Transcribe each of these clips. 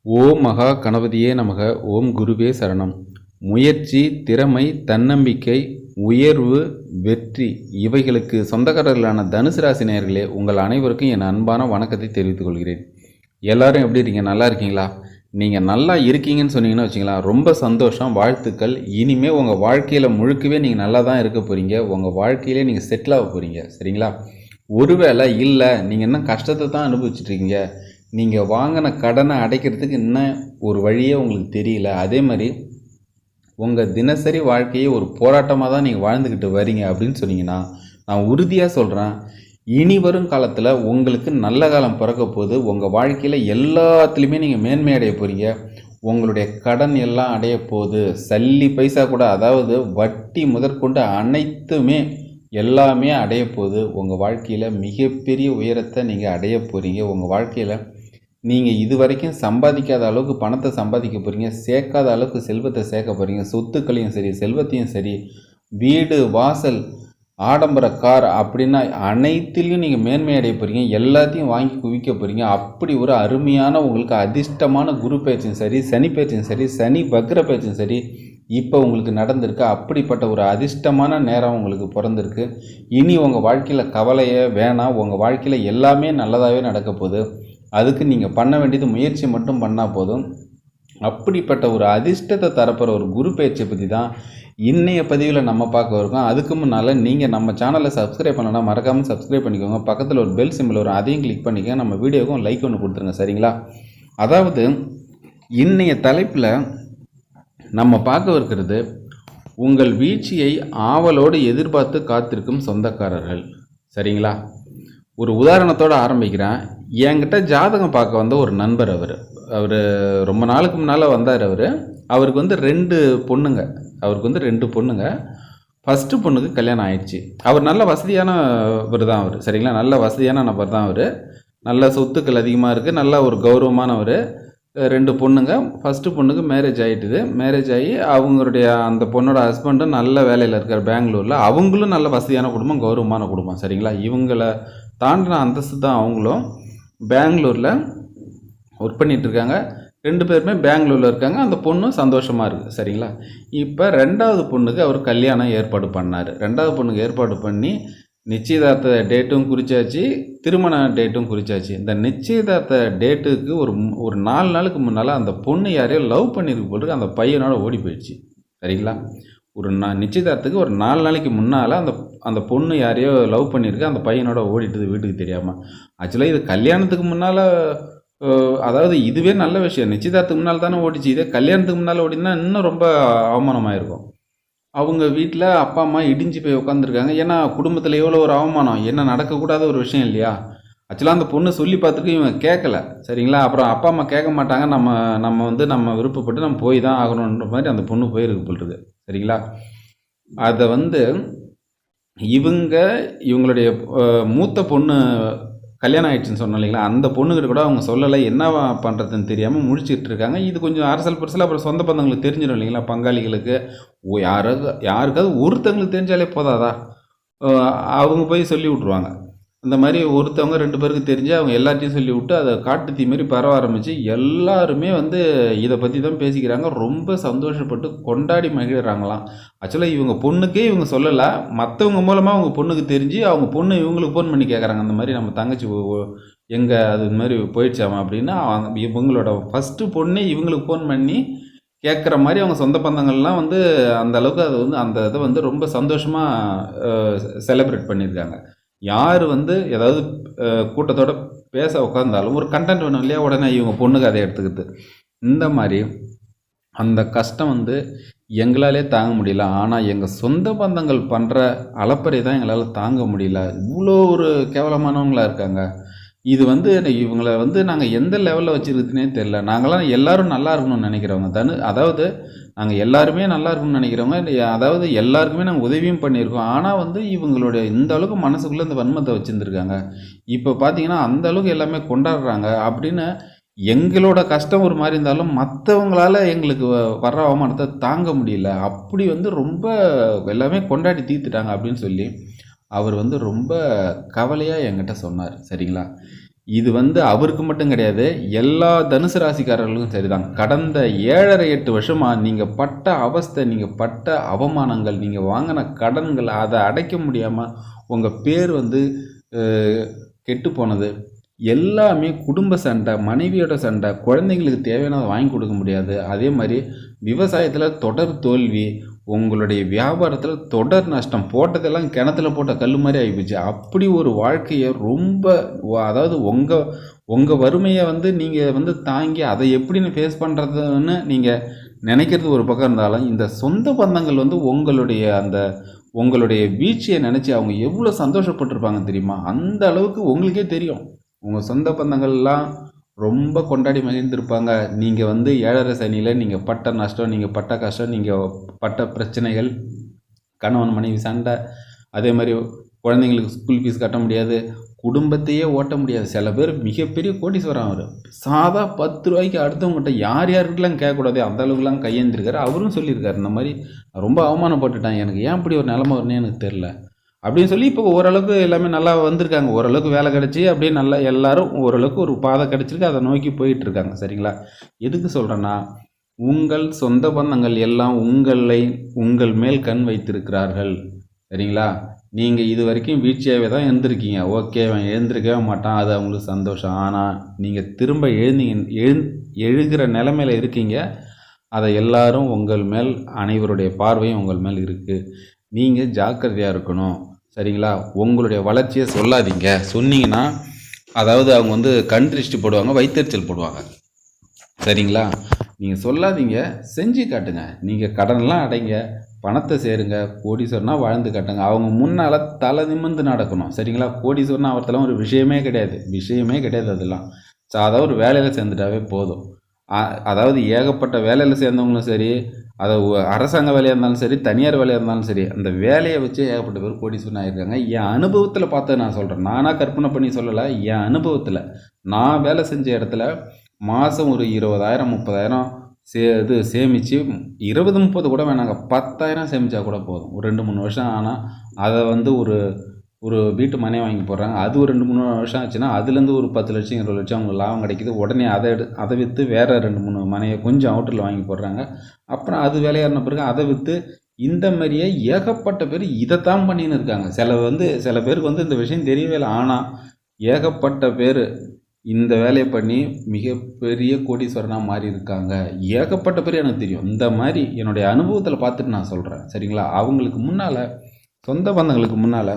ஓம் மகா கணபதியே நமக. ஓம் குருவே சரணம். முயற்சி, திறமை, தன்னம்பிக்கை, உயர்வு, வெற்றி இவைகளுக்கு சொந்தக்காரர்களான தனுசு ராசி நேயர்களே, உங்கள் அனைவருக்கும் என் அன்பான வணக்கத்தை தெரிவித்துக் கொள்கிறேன். எல்லாரும் எப்படி இருக்கீங்க? நல்லா இருக்கீங்களா? நீங்கள் நல்லா இருக்கீங்கன்னு சொன்னீங்கன்னா வச்சுங்களேன், ரொம்ப சந்தோஷம், வாழ்த்துக்கள். இனிமேல் உங்கள் வாழ்க்கையில் முழுக்கவே நீங்கள் நல்லா தான் இருக்க போகிறீங்க. உங்கள் வாழ்க்கையிலே நீங்கள் செட்டில் ஆக போகிறீங்க. சரிங்களா? ஒருவேளை இல்லை, நீங்கள் இன்னும் கஷ்டத்தை தான் அனுபவிச்சுட்ருக்கீங்க, நீங்கள் வாங்கின கடனை அடைக்கிறதுக்கு இன்னும் ஒரு வழியே உங்களுக்கு தெரியல, அதே மாதிரி உங்கள் தினசரி வாழ்க்கையை ஒரு போராட்டமாக தான் நீங்கள் வாழ்ந்துக்கிட்டு வரீங்க அப்படின்னு சொன்னீங்கன்னா, நான் உறுதியாக சொல்கிறேன், இனி வரும் காலத்தில் உங்களுக்கு நல்ல காலம் பிறக்க போது. உங்கள் வாழ்க்கையில் எல்லாத்துலேயுமே நீங்கள் மேன்மை அடைய போகிறீங்க. உங்களுடைய கடன் எல்லாம் அடைய போகுது. சல்லி பைசா கூட, அதாவது வட்டி முதற்கொண்டு அனைத்துமே எல்லாமே அடைய போகுது. உங்கள் வாழ்க்கையில் மிகப்பெரிய உயரத்தை நீங்கள் அடைய போகிறீங்க. உங்கள் வாழ்க்கையில் நீங்கள் இது வரைக்கும் சம்பாதிக்காத அளவுக்கு பணத்தை சம்பாதிக்க போகிறீங்க. சேர்க்காத அளவுக்கு செல்வத்தை சேர்க்க போகிறீங்க. சொத்துக்களையும் சரி, செல்வத்தையும் சரி, வீடு, வாசல், ஆடம்பர கார் அப்படின்னா அனைத்திலையும் நீங்கள் மேன்மை அடைய போகிறீங்க. எல்லாத்தையும் வாங்கி குவிக்க போகிறீங்க. அப்படி ஒரு அருமையான உங்களுக்கு அதிர்ஷ்டமான குரு பயிற்சியும் சரி, சனி பயிற்சியும் சரி, சனி வக்ர பயிற்சியும் சரி இப்போ உங்களுக்கு நடந்திருக்கு. அப்படிப்பட்ட ஒரு அதிர்ஷ்டமான நேரம் உங்களுக்கு பிறந்திருக்கு. இனி உங்கள் வாழ்க்கையில் கவலையே வேணாம். உங்கள் வாழ்க்கையில் எல்லாமே நல்லதாகவே நடக்க போகுது. அதுக்கு நீங்கள் பண்ண வேண்டியது முயற்சி மட்டும் பண்ணால் போதும். அப்படிப்பட்ட ஒரு அதிர்ஷ்டத்தை தரப்போகிற ஒரு குரு பயிற்சியை பற்றி தான் இன்றைய பதிவில் நம்ம பார்க்க இருக்கோம். அதுக்கு முன்னால் நீங்கள் நம்ம சேனலை சப்ஸ்கிரைப் பண்ணலாம், மறக்காமல் சப்ஸ்கிரைப் பண்ணிக்கோங்க. பக்கத்தில் ஒரு பெல் சிம்பிள் வரும், அதையும் கிளிக் பண்ணிக்கோங்க. நம்ம வீடியோவுக்கும் லைக் ஒன்று கொடுத்துருங்க. சரிங்களா? அதாவது இன்றைய தலைப்பில் நம்ம பார்க்க இருக்கிறது, உங்கள் வீழ்ச்சியை ஆவலோடு எதிர்பார்த்து காத்திருக்கும் சொந்தக்காரர்கள். சரிங்களா? ஒரு உதாரணத்தோடு ஆரம்பிக்கிறேன். என்கிட்ட ஜாதகம் பார்க்க வந்த ஒரு நண்பர். அவர் ரொம்ப நாளுக்கு முன்னால் வந்தார். அவருக்கு வந்து 2 பொண்ணுங்க. ஃபஸ்ட்டு பொண்ணுக்கு கல்யாணம் ஆயிடுச்சு. அவர் நல்ல வசதியானவர் தான். சரிங்களா? நல்ல வசதியான நபர் தான். நல்ல சொத்துக்கள் அதிகமாக இருக்குது, நல்ல ஒரு கௌரவமானவர். 2 பொண்ணுங்க. ஃபஸ்ட்டு பொண்ணுக்கு மேரேஜ் ஆகிட்டுது. மேரேஜ் ஆகி அவங்களுடைய அந்த பொண்ணோட ஹஸ்பண்டும் நல்ல வேலையில் இருக்கார் பெங்களூரில். அவங்களும் நல்ல வசதியான குடும்பம், கௌரவமான குடும்பம். சரிங்களா? இவங்களை தாண்டின அந்தஸ்து தான் அவங்களும். பெங்களூரில் ஒர்க் பண்ணிகிட்ருக்காங்க. 2 பேருமே பெங்களூரில் இருக்காங்க. அந்த பொண்ணும் சந்தோஷமாக இருக்குது. சரிங்களா? இப்போ 2வது பொண்ணுக்கு அவர் கல்யாணம் ஏற்பாடு பண்ணார். 2வது பொண்ணுக்கு ஏற்பாடு பண்ணி நிச்சயதார்த்த டேட்டும் குறித்தாச்சு, திருமண டேட்டும் குறித்தாச்சு. இந்த நிச்சயதார்த்த டேட்டுக்கு ஒரு 4 நாளுக்கு முன்னால் அந்த பொண்ணு யாரையோ லவ் பண்ணியிருக்கு போட்டு அந்த பையனோட ஓடி போயிடுச்சு. சரிங்களா? நிச்சயதார்த்தத்துக்கு ஒரு 4 நாளைக்கு முன்னால் அந்த பொண்ணு யாரையோ லவ் பண்ணியிருக்கு, அந்த பையனோட ஓடிட்டுது வீட்டுக்கு தெரியாமல். ஆக்சுவலாக இது கல்யாணத்துக்கு முன்னால், அதாவது இதுவே நல்ல விஷயம். நிச்சயதார்த்தத்துக்கு முன்னால் தானே ஓடிச்சு. இதே கல்யாணத்துக்கு முன்னால் ஓடினா இன்னும் ரொம்ப அவமானமாக இருக்கும். அவங்க வீட்டில் அப்பா அம்மா இடிஞ்சு போய் உட்காந்துருக்காங்க. ஏன்னா குடும்பத்தில் எவ்வளோ ஒரு அவமானம், என்ன நடக்கக்கூடாத ஒரு விஷயம் இல்லையா? ஆக்சுவலாக அந்த பொண்ணு சொல்லி பார்த்துட்டு இவங்க கேட்கல. சரிங்களா? அப்புறம் அப்பா அம்மா கேட்க மாட்டாங்க, நம்ம விருப்பப்பட்டு நம்ம போய் தான் ஆகணுன்ற மாதிரி அந்த பொண்ணு போயிருக்கு போல்றது. சரிங்களா? அதை இவங்களுடைய மூத்த பொண்ணு கல்யாணம் ஆயிடுச்சுன்னு சொன்னோம் இல்லைங்களா? அந்த பொண்ணுக்கிட்ட கூட அவங்க சொல்லலை, என்ன பண்ணுறதுன்னு தெரியாமல் முடிச்சுட்டு இருக்காங்க. இது கொஞ்சம் அரசல் பரிசல், அப்புறம் சொந்த பந்தங்களுக்கு தெரிஞ்சிடும் இல்லைங்களா? பங்காளிகளுக்கு யாருக்காவது ஒருத்தவங்களுக்கு தெரிஞ்சாலே போதாதா? அவங்க போய் சொல்லி விட்ருவாங்க. இந்த மாதிரி ஒருத்தவங்க 2 பேருக்கு தெரிஞ்சு அவங்க எல்லாத்தையும் சொல்லி விட்டு அதை காட்டு தீ மாதிரி பரவ ஆரம்பித்து எல்லாருமே இதை பற்றி தான் பேசிக்கிறாங்க. ரொம்ப சந்தோஷப்பட்டு கொண்டாடி மகிழ்கிறாங்களாம். ஆக்சுவலாக இவங்க பொண்ணுக்கே இவங்க சொல்லலை, மற்றவங்க மூலமாக அவங்க பொண்ணுக்கு தெரிஞ்சு அவங்க பொண்ணு இவங்களுக்கு ஃபோன் பண்ணி கேட்குறாங்க, அந்த மாதிரி நம்ம தங்கச்சி எங்கே அது மாதிரி போயிடுச்சாமா அப்படின்னு. இவங்களோட ஃபஸ்ட்டு பொண்ணே இவங்களுக்கு ஃபோன் பண்ணி கேட்குற மாதிரி அவங்க சொந்த பந்தங்கள்லாம் அந்த அளவுக்கு அந்த இதை ரொம்ப சந்தோஷமாக செலிப்ரேட் பண்ணியிருக்காங்க. யார் ஏதாவது கூட்டத்தோடு பேச உட்காந்தாலும் ஒரு கண்டென்ட் வேணும் இல்லையா? உடனே இவங்க பொண்ணுக்கு அதை எடுத்துக்கிது. இந்த மாதிரி அந்த கஷ்டம் எங்களாலே தாங்க முடியல. ஆனால் எங்கள் சொந்த பந்தங்கள் பண்ணுற அலப்பறை தான் எங்களால் தாங்க முடியல. இவ்வளோ ஒரு கேவலமானவங்களாக இருக்காங்க. இது இவங்களை நாங்கள் எந்த லெவலில் வச்சுருக்குதுன்னே தெரில. நாங்களாம் எல்லோரும் நல்லா இருக்கணும்னு நினைக்கிறவங்க அதாவது நாங்கள் எல்லாருமே நல்லா இருக்கணும்னு நினைக்கிறவங்க. அதாவது எல்லாருக்குமே நாங்கள் உதவியும் பண்ணியிருக்கோம். ஆனால் இவங்களுடைய இந்த அளவுக்கு மனசுக்குள்ளே இந்த வன்மத்தை வச்சுருந்துருக்காங்க. இப்போ பார்த்தீங்கன்னா அந்த அளவுக்கு எல்லாமே கொண்டாடுறாங்க அப்படின்னு. எங்களோட கஷ்டம் ஒரு மாதிரி இருந்தாலும் மற்றவங்களால எங்களுக்கு வர்ற அவமானத்தை தாங்க முடியல. அப்படி ரொம்ப எல்லாமே கொண்டாடி தீர்த்துட்டாங்க அப்படின்னு சொல்லி அவர் ரொம்ப கவலையாக என்கிட்ட சொன்னார். சரிங்களா? இது அவருக்கு மட்டும் கிடையாது, எல்லா தனுசு ராசிக்காரர்களுக்கும் சரிதான். கடந்த 7.5 8 வருஷமாக நீங்கள் பட்ட அவஸ்தை, நீங்கள் பட்ட அவமானங்கள், நீங்கள் வாங்கின கடன்கள், அதை அடைக்க முடியாமல் உங்கள் பேர் கெட்டு போனது எல்லாமே குடும்ப சண்டை, மனைவியோட சண்டை, குழந்தைங்களுக்கு தேவையானதை வாங்கி கொடுக்க முடியாது. அதே மாதிரி விவசாயத்தில் தொடர் தோல்வி, உங்களுடைய வியாபாரத்தில் தொடர் நஷ்டம், போட்டதெல்லாம் கிணத்துல போட்ட கல் மாதிரி ஆகிப்போச்சு. அப்படி ஒரு வாழ்க்கையை ரொம்ப, அதாவது உங்கள் வறுமையை நீங்கள் தாங்கி அதை எப்படின்னு ஃபேஸ் பண்ணுறதுன்னு நீங்கள் நினைக்கிறது ஒரு பக்கம் இருந்தாலும், இந்த சொந்த பந்தங்கள் உங்களுடைய வீழ்ச்சியை நினச்சி அவங்க எவ்வளோ சந்தோஷப்பட்டிருப்பாங்க தெரியுமா? அந்த அளவுக்கு உங்களுக்கே தெரியும். உங்கள் சொந்த பந்தங்கள்லாம் ரொம்ப கொண்டாடி மகிழ்ந்திருப்பாங்க. நீங்கள் 7.5 சனியில் நீங்கள் பட்ட நஷ்டம், நீங்கள் பட்ட கஷ்டம், நீங்கள் பட்ட பிரச்சனைகள், கணவன் மனைவி சண்டை, அதே மாதிரி குழந்தைங்களுக்கு ஸ்கூல் ஃபீஸ் கட்ட முடியாது, குடும்பத்தையே ஓட்ட முடியாது. சில பேர் மிகப்பெரிய கோடீஸ்வரன். அவர் சாதா 10 ரூபாய்க்கு அடுத்தவங்ககிட்ட யாருக்கெல்லாம் கேட்கக்கூடாது அந்த அளவுக்குலாம் கையேந்திருக்காரு. அவரும் சொல்லியிருக்காரு, இந்த மாதிரி ரொம்ப அவமானப்பட்டுட்டான், எனக்கு ஏன் இப்படி ஒரு நிலைமை வரும்னு எனக்கு தெரில அப்படின்னு சொல்லி. இப்போ ஓரளவுக்கு எல்லாமே நல்லா வந்திருக்காங்க, ஓரளவுக்கு வேலை கிடச்சி அப்படியே நல்லா எல்லாரும் ஓரளவுக்கு ஒரு பாதை கிடச்சிருக்கு, அதை நோக்கி போயிட்டுருக்காங்க. சரிங்களா? எதுக்கு சொல்கிறேன்னா, உங்கள் சொந்த பந்தங்கள் எல்லாம் உங்கள் மேல் கண் வைத்திருக்கிறார்கள். சரிங்களா? நீங்கள் இது வரைக்கும் வீழ்ச்சியாகவே தான் இருந்திருக்கீங்க. ஓகே, அவன் எழுந்திருக்கவே மாட்டான், அது அவங்களுக்கு சந்தோஷம். ஆனால் நீங்கள் திரும்ப எழுகிற நிலைமையில் இருக்கீங்க. அதை எல்லாரும் உங்கள் மேல், அனைவருடைய பார்வையும் உங்கள் மேல் இருக்குது. நீங்கள் ஜாக்கிரதையாக இருக்கணும். சரிங்களா? உங்களுடைய வளர்ச்சியை சொல்லாதீங்க. சொன்னீங்கன்னா அதாவது அவங்க கண் திருஷ்டி போடுவாங்க, வயிற்றெரிச்சல் போடுவாங்க. சரிங்களா? நீங்கள் சொல்லாதீங்க, செஞ்சு காட்டுங்க. நீங்கள் கடன்லாம் அடைங்க, பணத்தை சேருங்க, கோடீஸ்வரனா வாழ்ந்து காட்டுங்க. அவங்க முன்னால் தலை நிமிர்ந்து நடக்கணும். சரிங்களா? கோடீஸ்வரனா அவர்த்தெல்லாம் ஒரு விஷயமே கிடையாது. அதெல்லாம் சாதா ஒரு வேலையில் சேர்ந்துட்டாவே போதும். அதாவது ஏகப்பட்ட வேலையில் சேர்ந்தவங்களும் சரி, அதை அரசாங்க வேலையாக இருந்தாலும் சரி, தனியார் வேலையாக இருந்தாலும் சரி, அந்த வேலையை வச்சு ஏகப்பட்ட பேர் கோடீஸ்வரன் ஆகியிருக்காங்க. என் அனுபவத்தில் பார்த்து நான் சொல்கிறேன், நானாக கற்பனை பண்ணி சொல்லலை. என் அனுபவத்தில் நான் வேலை செஞ்ச இடத்துல மாதம் ஒரு 20,000 30,000 சேமித்து, 20 30 கூட வேணாங்க, 10,000 சேமித்தா கூட போதும். ஒரு 2 3 வருஷம் ஆனால் அதை ஒரு வீட்டு மனையை வாங்கி போடுறாங்க. அது ஒரு 2 3 வருஷம் ஆச்சுன்னா அதுலேருந்து ஒரு 10 லட்சம் 20 லட்சம் அவங்களுக்கு லாபம் கிடைக்கிது. உடனே அதை விற்று வேறு 2 3 மனையை கொஞ்சம் அவுட்டரில் வாங்கி போடுறாங்க. அப்புறம் அது வேலையாறின பிறகு அதை விற்று, இந்த மாதிரியே ஏகப்பட்ட பேர் இதைத்தான் பண்ணின்னு இருக்காங்க. சில பேருக்கு இந்த விஷயம் தெரியவே இல்லை. ஆனால் ஏகப்பட்ட பேர் இந்த வேலையை பண்ணி மிகப்பெரிய கோடீஸ்வரனாக மாறி இருக்காங்க. ஏகப்பட்ட பேர் எனக்கு தெரியும். இந்த மாதிரி என்னுடைய அனுபவத்தில் பார்த்துட்டு நான் சொல்கிறேன். சரிங்களா? அவங்களுக்கு முன்னால், சொந்த பந்தங்களுக்கு முன்னால்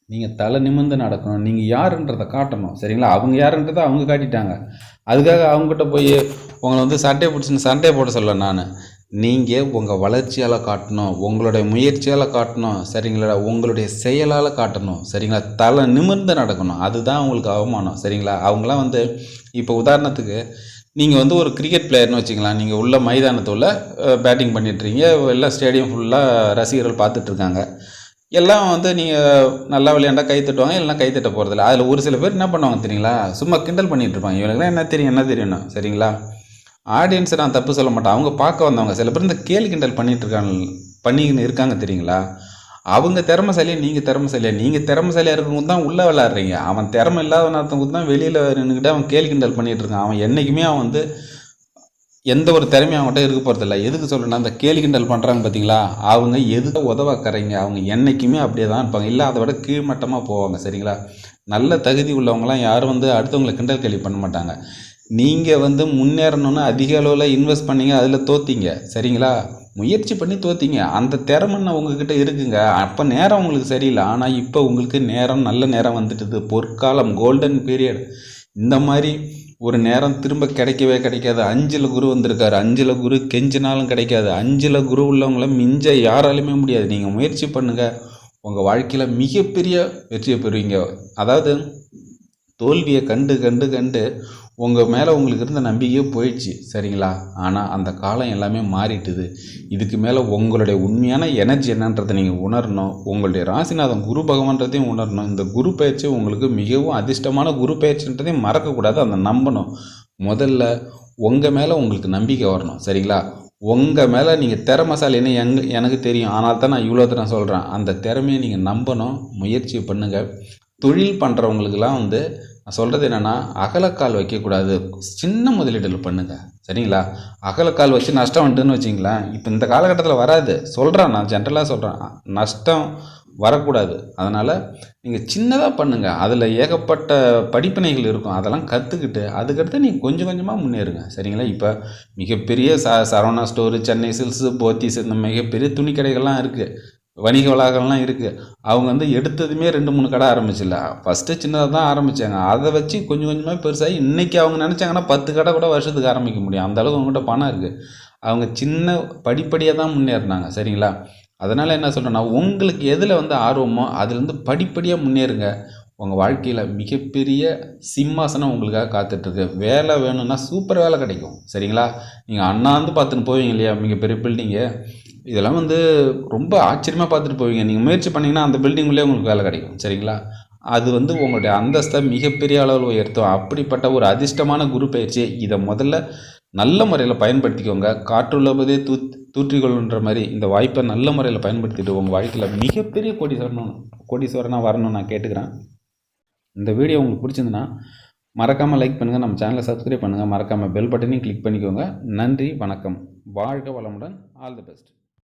நீங்கள் தலை நிமிர்ந்து நடக்கணும். நீங்கள் யாருன்றதை காட்டணும். சரிங்களா? அவங்க யாருன்றதை அவங்க காட்டிட்டாங்க. அதுக்காக அவங்ககிட்ட போய் உங்களை சட்டையை பிடிச்சின்னு சண்டையை போட சொல்ல நான். நீங்கள் உங்கள் வளர்ச்சியால் காட்டணும், உங்களுடைய முயற்சியால் காட்டணும். சரிங்களா? உங்களுடைய செயலால் காட்டணும். சரிங்களா? தலை நிமிர்ந்து நடக்கணும். அதுதான் அவங்களுக்கு அவமானம். சரிங்களா? அவங்களாம் இப்போ உதாரணத்துக்கு நீங்கள் ஒரு கிரிக்கெட் பிளேயர்னு வச்சுக்கலாம். நீங்கள் உள்ள மைதானத்துள்ள பேட்டிங் பண்ணிட்டுருங்க, எல்லாம் ஸ்டேடியம் ஃபுல்லாக ரசிகர்கள் பார்த்துட்ருக்காங்க. எல்லாம் நீங்கள் நல்லா விளையாண்டா கை தட்டுவாங்க, இல்லைனா கை தட்ட போகிறதில்ல. அதில் ஒரு சில பேர் என்ன பண்ணுவாங்க தெரியுங்களா? சும்மா கிண்டல் பண்ணிகிட்டு இருப்பாங்க. இவங்களுக்குலாம் என்ன தெரியும்னா. சரிங்களா? ஆடியன்ஸை நான் தப்பு சொல்ல மாட்டேன், அவங்க பார்க்க வந்தவங்க. சில பேர் இந்த கேலி கிண்டல் பண்ணிக்கின்னு இருக்காங்க தெரியுங்களா? அவங்க திறமைசாலியாக, நீங்கள் திறமைசாலியாக இருக்கவங்க தான் உள்ளே விளையாடுறீங்க. அவன் திறமை இல்லாதவனத்துக்கு தான் வெளியில் நின்றுக்கிட்டு அவன் கேலி கிண்டல் பண்ணிகிட்டு இருக்கான். அவன் என்றைக்குமே அவன் எந்த ஒரு திறமையும் அவங்ககிட்ட இருக்க போகிறதில்ல. எதுக்கு சொல்கிறேன்னா, அந்த கேலி கிண்டல் பண்ணுறாங்க பார்த்தீங்களா, அவங்க எதுக்கு உதவாக்கறீங்க, அவங்க என்றைக்குமே அப்படியே தான் இருப்பாங்க. இல்லை அதை விட கீழ்மட்டமாக போவாங்க. சரிங்களா? நல்ல தகுதி உள்ளவங்களாம் யாரும் அடுத்தவங்களை கிண்டல் கேலி பண்ண மாட்டாங்க. நீங்கள் முன்னேறணுன்னு அதிக அளவில் இன்வெஸ்ட் பண்ணீங்க, அதில் தோத்தீங்க. சரிங்களா? முயற்சி பண்ணி தோத்தீங்க. அந்த திறமைன்னு உங்ககிட்ட இருக்குங்க. அப்போ நேரம் உங்களுக்கு சரியில்லை. ஆனால் இப்போ உங்களுக்கு நல்ல நேரம் வந்துட்டுது. பொற்காலம், கோல்டன் பீரியட். இந்த மாதிரி ஒரு நேரம் திரும்ப கிடைக்கவே கிடைக்காது. 5ல் குரு வந்திருக்காரு. 5ல் குரு கெஞ்சினாலும் கிடைக்காது. 5ல் குரு உள்ளவங்கள மிஞ்ச யாராலுமே முடியாது. நீங்கள் முயற்சி பண்ணுங்கள், உங்கள் வாழ்க்கையில் மிகப்பெரிய வெற்றியை பெறுவீங்க. அதாவது தோல்வியை கண்டு உங்கள் மேலே உங்களுக்கு இருந்த நம்பிக்கையே போயிடுச்சு. சரிங்களா? ஆனால் அந்த காலம் எல்லாமே மாறிட்டுது. இதுக்கு மேலே உங்களுடைய உண்மையான எனர்ஜி என்னன்றதை நீங்கள் உணரணும். உங்களுடைய ராசிநாதன் குரு பகவான்றதையும் உணரணும். இந்த குரு பயிற்சி உங்களுக்கு மிகவும் அதிர்ஷ்டமான குரு பயிற்சின்றதையும் மறக்கக்கூடாது. அதை நம்பணும். முதல்ல உங்கள் மேலே உங்களுக்கு நம்பிக்கை வரணும். சரிங்களா? உங்கள் மேலே நீங்கள் திறமைசாலின்னு எனக்கு தெரியும். ஆனால் தான் நான் இவ்வளோ தூரம் சொல்கிறேன். அந்த திறமையை நீங்கள் நம்பணும், முயற்சி பண்ணுங்கள். தொழில் பண்ணுறவங்களுக்கெல்லாம் நான் சொல்கிறது என்னென்னா, அகலக்கால் வைக்கக்கூடாது. சின்ன முதலீடுல பண்ணுங்கள், சரிங்களா? அகலக்கால் வச்சு நஷ்டம் வந்துட்டுன்னு வச்சிங்களேன், இப்போ இந்த காலகட்டத்தில் வராது. சொல்கிறேன், நான் ஜென்ரலாக சொல்கிறேன். நஷ்டம் வரக்கூடாது. அதனால் நீங்கள் சின்னதாக பண்ணுங்கள். அதில் ஏகப்பட்ட படிப்பினைகள் இருக்கும். அதெல்லாம் கற்றுக்கிட்டு அதுக்கடுத்து நீங்கள் கொஞ்சம் கொஞ்சமாக முன்னேறுங்க, சரிங்களா? இப்போ மிகப்பெரிய சரவணா ஸ்டோரு, சென்னை சில்க்ஸு, போத்தீஸ் இந்த மிகப்பெரிய துணி கடைகள்லாம் இருக்குது, வணிக வளாகம்லாம் இருக்குது. அவங்க வந்து எடுத்ததுமே 2-3 கடை ஆரம்பிச்சிடல. ஃபஸ்ட்டு சின்னதாக தான் ஆரம்பித்தாங்க. அதை வச்சு கொஞ்சம் கொஞ்சமாக பெருசாகி இன்றைக்கி அவங்க நினச்சாங்கன்னா 10 கடை கூட வருஷத்துக்கு ஆரம்பிக்க முடியும். அந்தளவுக்கு அவங்ககிட்ட பணம் இருக்குது. அவங்க சின்ன படிப்படியாக தான் முன்னேறினாங்க, சரிங்களா? அதனால் என்ன சொல்கிறேன்னா, உங்களுக்கு எதில் வந்து ஆர்வமோ அதுலேருந்து படிப்படியாக முன்னேறுங்க. உங்கள் வாழ்க்கையில் மிகப்பெரிய சிம்மாசனம் உங்களுக்காக காத்துட்ருக்கு. வேலை வேணும்னா சூப்பர் வேலை கிடைக்கும், சரிங்களா? நீங்கள் அண்ணாந்து பார்த்துன்னு போவீங்க இல்லையா, மிகப்பெரிய பில்டிங்கு, இதெல்லாம் வந்து ரொம்ப ஆச்சரியமாக பார்த்துட்டு போவீங்க. நீங்கள் முயற்சி பண்ணிங்கன்னா அந்த பில்டிங்குள்ளே உங்களுக்கு வேலை கிடைக்கும், சரிங்களா? அது வந்து உங்களுடைய அந்தஸ்தை மிகப்பெரிய அளவில் உயர்த்தும். அப்படிப்பட்ட ஒரு அதிர்ஷ்டமான குரு பயிற்சி. இதை முதல்ல நல்ல முறையில் பயன்படுத்திக்கோங்க. காற்றுள்ளபதே தூற்றிக்கொள்ளுன்ற மாதிரி இந்த வாய்ப்பை நல்ல முறையில் பயன்படுத்திட்டு உங்கள் வாழ்க்கையில் மிகப்பெரிய கோடீஸ்வரனாக வரணும்னு நான் கேட்டுக்கிறேன். இந்த வீடியோ உங்களுக்கு பிடிச்சிருந்துன்னா மறக்காமல் லைக் பண்ணுங்கள், நம்ம சேனலை சப்ஸ்கிரைப் பண்ணுங்கள், மறக்காமல் பெல் பட்டனையும் கிளிக் பண்ணிக்கோங்க. நன்றி, வணக்கம், வாழ்க வளமுடன், ஆல் தி பெஸ்ட்.